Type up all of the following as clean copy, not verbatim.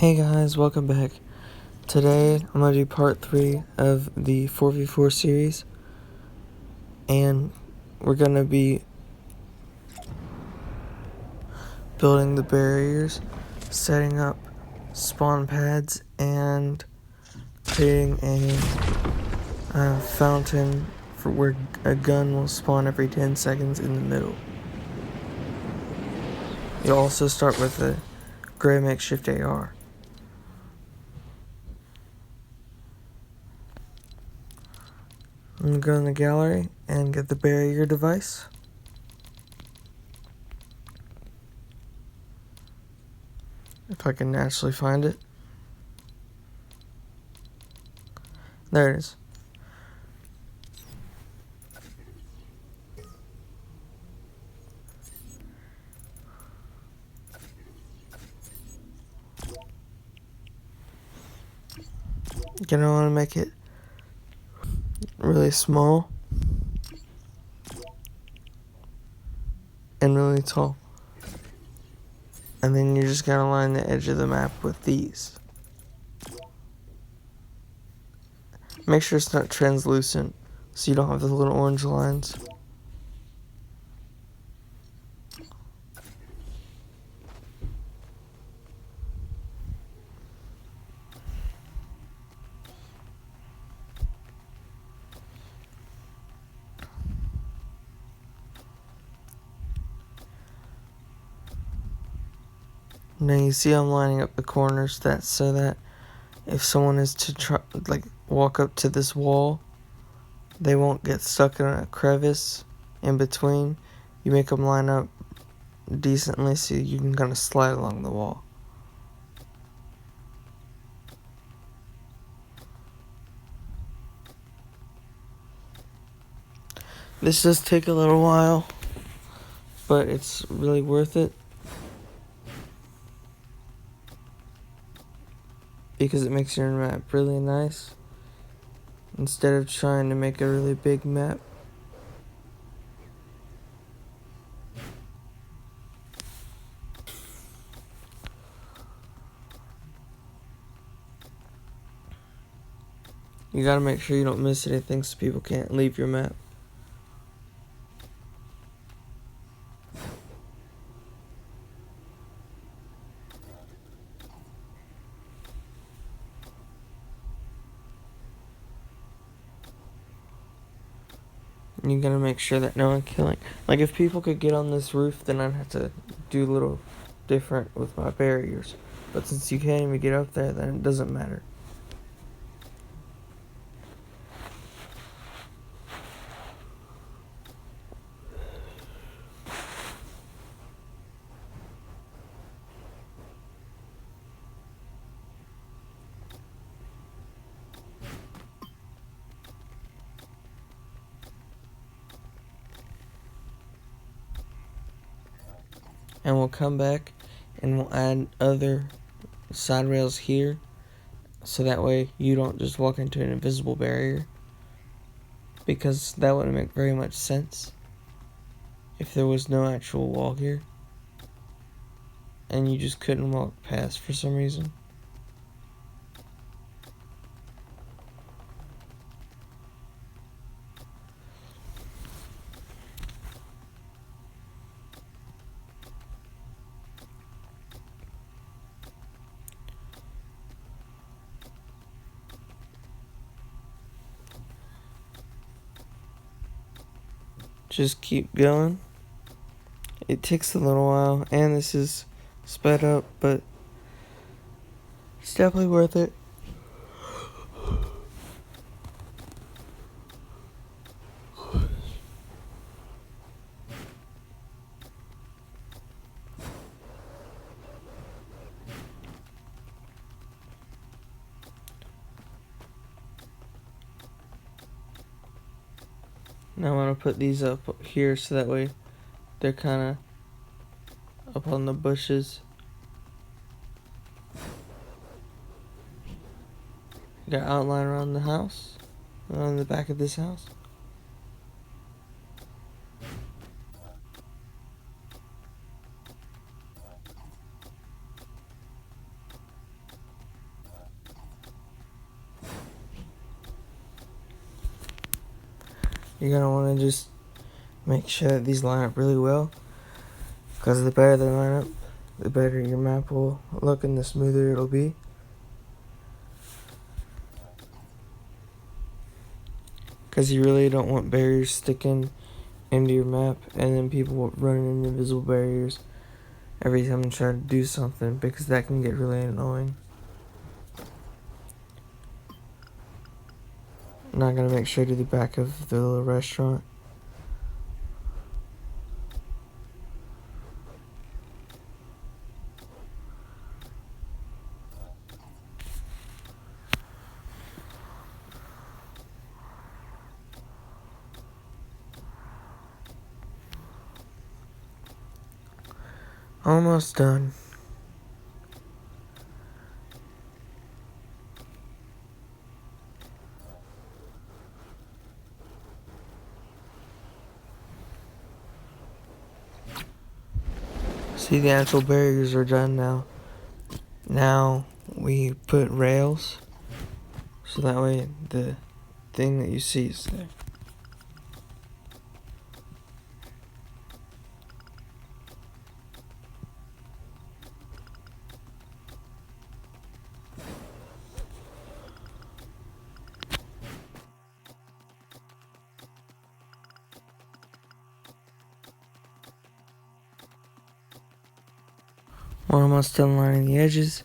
Hey guys, welcome back. Today I'm going to do part 3 of the 4v4 series, and we're going to be building the barriers, setting up spawn pads, and creating a fountain for where a gun will spawn every 10 seconds in the middle. You'll also start with a gray makeshift AR. I'm going to go in the gallery and get the barrier device. If I can naturally find it. There it is. You're gonna want to make it really small and really tall. And then you're just gonna line the edge of the map with these. Make sure it's not translucent so you don't have the little orange lines. Now you see I'm lining up the corners, that's so that if someone is to try, walk up to this wall, they won't get stuck in a crevice in between. You make them line up decently so you can kind of slide along the wall. This does take a little while, but it's really worth it because it makes your map really nice instead of trying to make a really big map. You gotta make sure you don't miss anything so people can't leave your map. You gotta make sure that no one killing. Like, if people could get on this roof, then I'd have to do a little different with my barriers. But since you can't even get up there, then it doesn't matter. And we'll come back and we'll add other side rails here, so that way you don't just walk into an invisible barrier, because that wouldn't make very much sense if there was no actual wall here and you just couldn't walk past for some reason. Just keep going. It takes a little while, and this is sped up, but it's definitely worth it. Now I'm gonna put these up here so that way they're kind of up on the bushes. Got outline around the house, on the back of this house. you're going to want to just make sure that these line up really well, because the better they line up, the better your map will look and the smoother it'll be. Because you really don't want barriers sticking into your map and then people running into invisible barriers every time you try to do something, because that can get really annoying. Now I'm going to make sure to the back of the little restaurant. Almost done. See, the actual barriers are done now. Now we put rails, so that way the thing that you see is there. We're almost done lining the edges.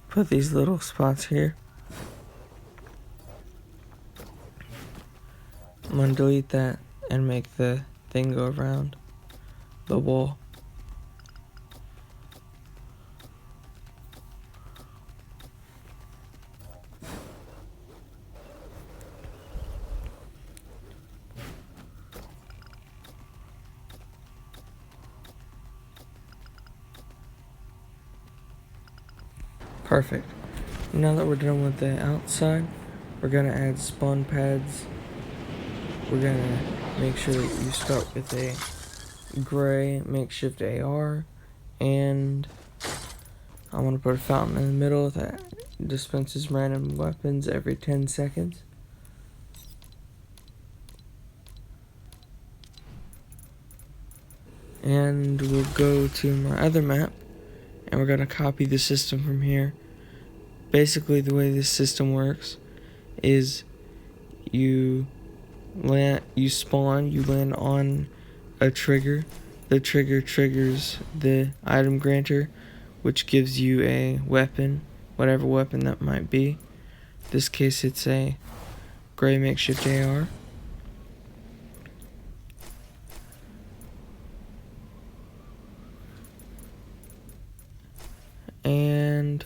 Put these little spots here. I'm gonna delete that and make the thing go around the wall. Perfect. Now that we're done with the outside, we're gonna add spawn pads. We're gonna make sure that you start with a gray makeshift AR, and I'm gonna put a fountain in the middle that dispenses random weapons every 10 seconds. And we'll go to my other map, and we're gonna copy the system from here. Basically, the way this system works is you spawn, you land on a trigger. The trigger triggers the item granter, which gives you a weapon, whatever weapon that might be. In this case, it's a gray makeshift AR. And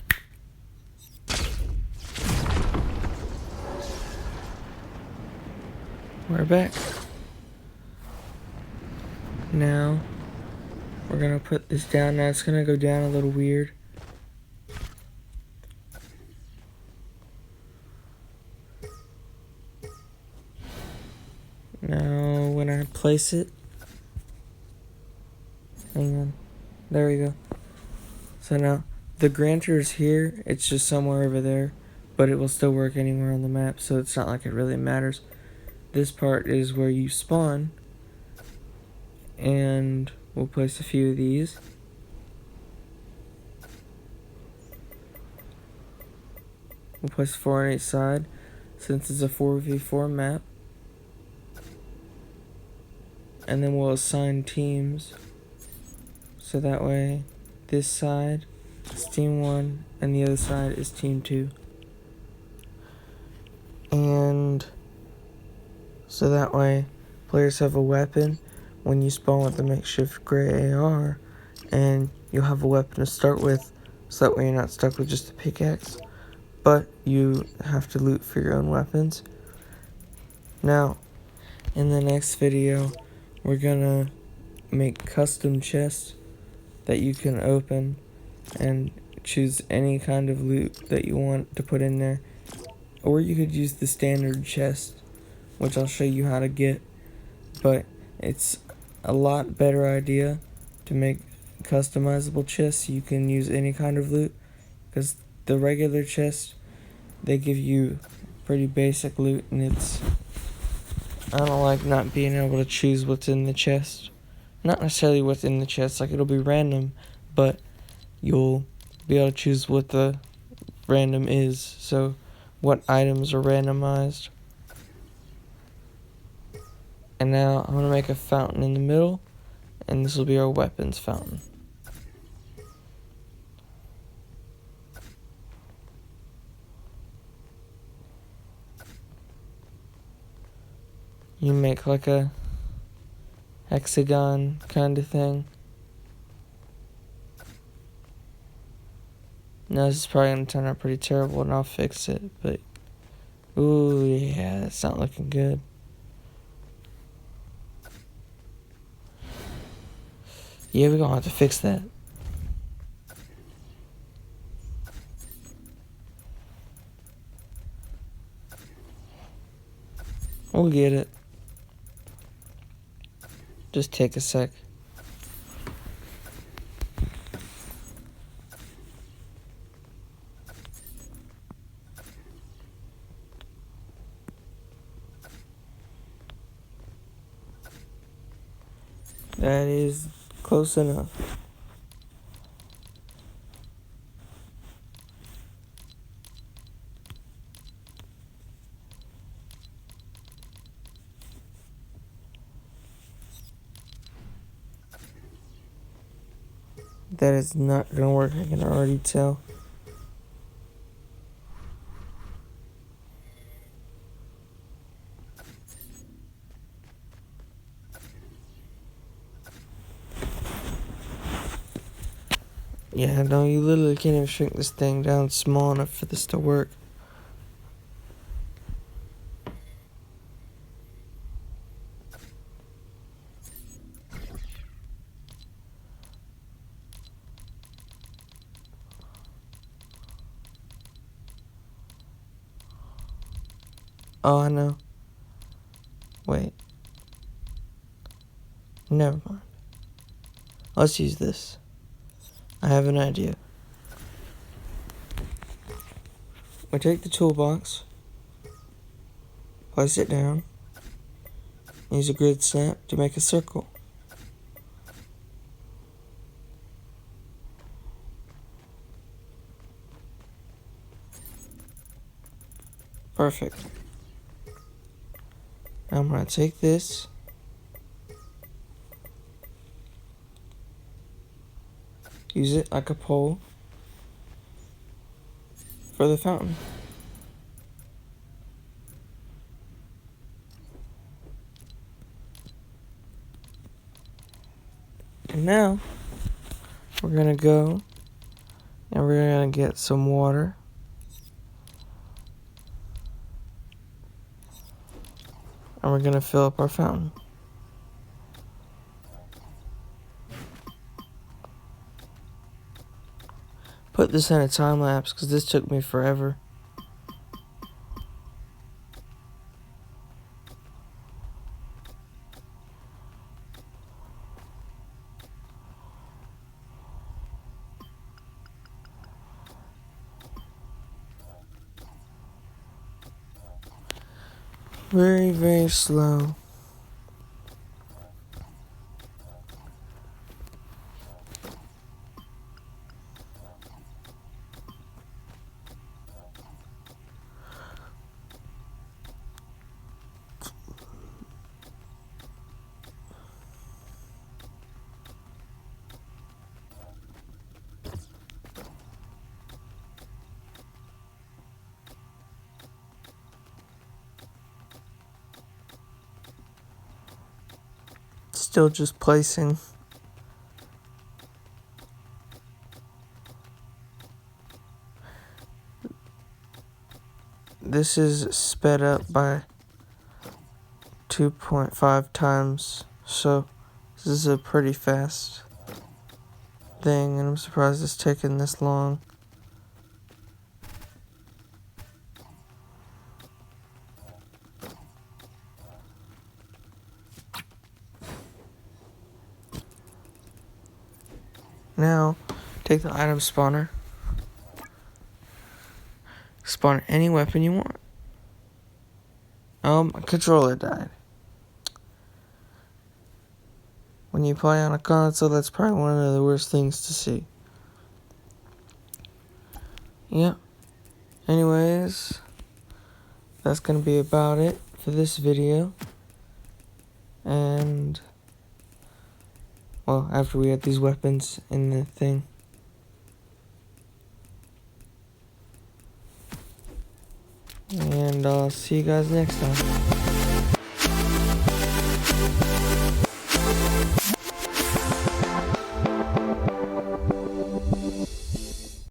we're back. Now we're gonna put this down. Now it's gonna go down a little weird. Now when I place it, hang on, there we go. So now the granter is here, it's just somewhere over there, but it will still work anywhere on the map, so it's not like it really matters. This part is where you spawn, and we'll place a few of these. We'll place 4 on each side, since it's a 4v4 map. And then we'll assign teams, so that way this side is team 1 and the other side is team 2. And so that way players have a weapon when you spawn with the makeshift gray AR, and you'll have a weapon to start with, so that way you're not stuck with just a pickaxe, but you have to loot for your own weapons. Now, in the next video, we're gonna make custom chests that you can open and choose any kind of loot that you want to put in there. Or you could use the standard chest, which I'll show you how to get, but it's a lot better idea to make customizable chests. You can use any kind of loot, because the regular chest, they give you pretty basic loot, and I don't like not being able to choose what's in the chest. Not necessarily what's in the chest, like it'll be random, but you'll be able to choose what the random is, so what items are randomized. And now I'm going to make a fountain in the middle, and this will be our weapons fountain. You make like a hexagon kind of thing. Now this is probably going to turn out pretty terrible, and I'll fix it, but ooh, yeah, that's not looking good. Yeah, we're going to have to fix that. We'll get it. Just take a sec. That is close enough. That is not gonna work, I can already tell. Yeah, no, you literally can't even shrink this thing down small enough for this to work. Oh, I know. Wait. Never mind. Let's use this. I have an idea. We take the toolbox, place it down, use a grid snap to make a circle. Perfect. Now I'm going to take this, use it like a pole for the fountain. And now we're going to go and we're going to get some water. And we're going to fill up our fountain. Put this in a time lapse because this took me forever. Very, very slow. Still just placing. This is sped up by 2.5 times, so this is a pretty fast thing, and I'm surprised it's taking this long. Now, take the item spawner, spawn any weapon you want. My controller died. When you play on a console, that's probably one of the worst things to see. Yeah. Anyways, that's gonna be about it for this video. And, well, after we had these weapons in the thing. And I'll see you guys next time.